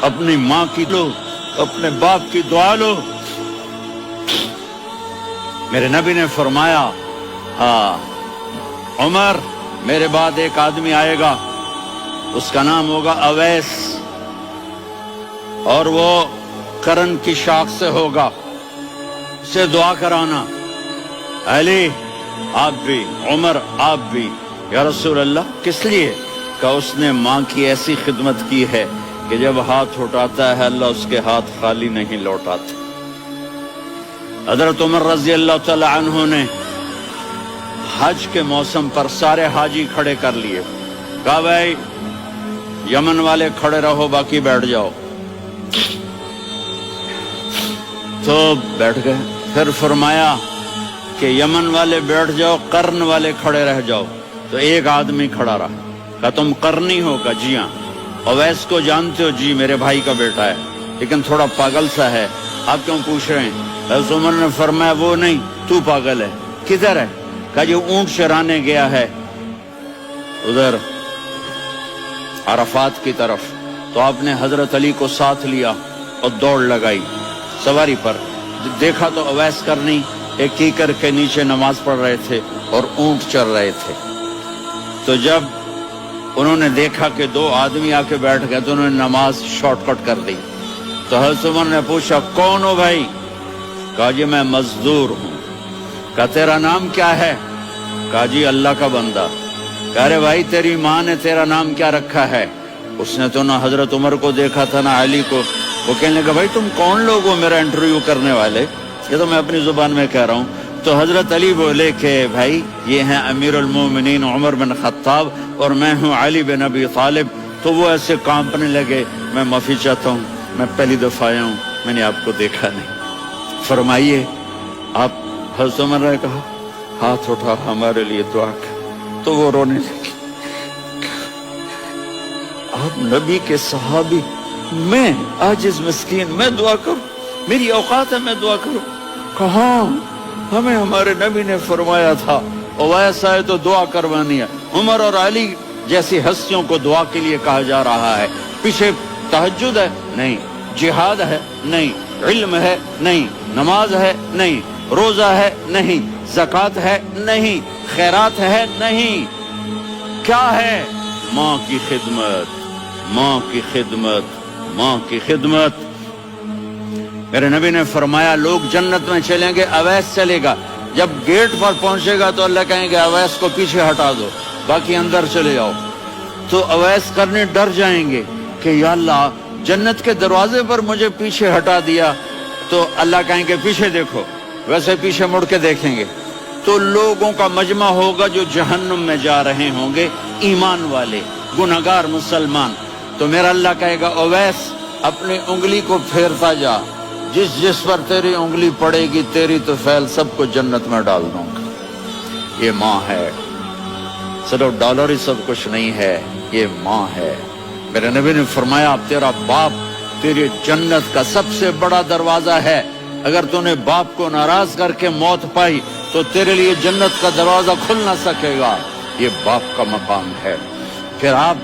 اپنی ماں کی لو، اپنے باپ کی دعا لو۔ میرے نبی نے فرمایا ہاں عمر، میرے بعد ایک آدمی آئے گا، اس کا نام ہوگا اویس، اور وہ کرن کی شاخ سے ہوگا، اسے دعا کرانا۔ علی آپ بھی، عمر آپ بھی۔ یا رسول اللہ کس لیے؟ کہ اس نے ماں کی ایسی خدمت کی ہے کہ جب ہاتھ اٹھاتا ہے اللہ اس کے ہاتھ خالی نہیں لوٹاتے۔ حضرت عمر رضی اللہ تعالی عنہ نے حج کے موسم پر سارے حاجی کھڑے کر لیے، کہا بھائی یمن والے کھڑے رہو، باقی بیٹھ جاؤ۔ تو بیٹھ گئے۔ پھر فرمایا کہ یمن والے بیٹھ جاؤ، قرن والے کھڑے رہ جاؤ۔ تو ایک آدمی کھڑا رہا، کہا تم قرنی ہو؟ کہا جی ہاں۔ اویس کو جانتے ہو؟ جی میرے بھائی کا بیٹا ہے، لیکن تھوڑا پاگل سا ہے، آپ کیوں پوچھ رہے ہیں؟ حضرت عمر نے فرمایا وہ نہیں، تو پاگل ہے۔ کدھر ہے؟ کہا جو اونٹ چرانے گیا ہے ادھر عرفات کی طرف۔ تو آپ نے حضرت علی کو ساتھ لیا اور دوڑ لگائی سواری پر۔ دیکھا تو اویس کرنی ایک کیکر کے نیچے نماز پڑھ رہے تھے اور اونٹ چر رہے تھے۔ تو جب انہوں نے دیکھا کہ دو آدمی آ کے بیٹھ گئے تو انہوں نے نماز شارٹ کٹ کر دی۔ تو حضرت عمر نے پوچھا کون ہو بھائی؟ کہا جی میں مزدور ہوں۔ کہا تیرا نام کیا ہے؟ کہا جی اللہ کا بندہ۔ کہا رے بھائی تیری ماں نے تیرا نام کیا رکھا ہے؟ اس نے تو نہ حضرت عمر کو دیکھا تھا نہ علی کو۔ وہ کہنے لگا بھائی تم کون لوگ ہو میرا انٹرویو کرنے والے؟ یہ تو میں اپنی زبان میں کہہ رہا ہوں۔ تو حضرت علی بولے کہ بھائی یہ ہیں امیر المومنین عمر بن خطاب اور میں ہوں علی بن ابی طالب۔ تو وہ ایسے کانپنے لگے، میں معافی چاہتا ہوں، میں پہلی دفعہ آیا ہوں، میں نے آپ کو دیکھا نہیں، فرمائیے آپ۔ حضرت عمر نے کہا ہاتھ اٹھا ہمارے لیے دعا کر۔ تو وہ رونے لگے، آپ نبی کے صحابی، میں عاجز مسکین میں دعا کروں؟ میری اوقات ہے میں دعا کروں؟ کہاں، ہمیں ہمارے نبی نے فرمایا تھا اویس آئے تو دعا کروانی ہے۔ عمر اور علی جیسی ہستیوں کو دعا کے لیے کہا جا رہا ہے۔ پیچھے تہجد ہے؟ نہیں۔ جہاد ہے؟ نہیں۔ علم ہے؟ نہیں۔ نماز ہے؟ نہیں۔ روزہ ہے؟ نہیں۔ زکوٰۃ ہے؟ نہیں۔ خیرات ہے؟ نہیں۔ کیا ہے؟ ماں کی خدمت، ماں کی خدمت، ماں کی خدمت۔ میرے نبی نے فرمایا لوگ جنت میں چلیں گے، اویس چلے گا۔ جب گیٹ پر پہنچے گا تو اللہ کہیں گے اویس کو پیچھے ہٹا دو، باقی اندر چلے جاؤ۔ تو اویس کرنے ڈر جائیں گے کہ یا اللہ جنت کے دروازے پر مجھے پیچھے ہٹا دیا۔ تو اللہ کہیں گے پیچھے دیکھو، ویسے پیچھے مڑ کے دیکھیں گے تو لوگوں کا مجمع ہوگا جو جہنم میں جا رہے ہوں گے، ایمان والے، گنہگار مسلمان۔ تو میرا اللہ کہے گا اویس اپنی انگلی کو پھیرتا جا، جس جس پر تیری انگلی پڑے گی تیری تو فیل سب کو جنت میں ڈال دوں گا۔ یہ ماں ہے، صرف ڈالر ہی سب کچھ نہیں ہے، یہ ماں ہے۔ میرے نبی نے فرمایا تیرا باپ تیری جنت کا سب سے بڑا دروازہ ہے، اگر تو نے باپ کو ناراض کر کے موت پائی تو تیرے لیے جنت کا دروازہ کھل نہ سکے گا۔ یہ باپ کا مقام ہے۔ پھر آپ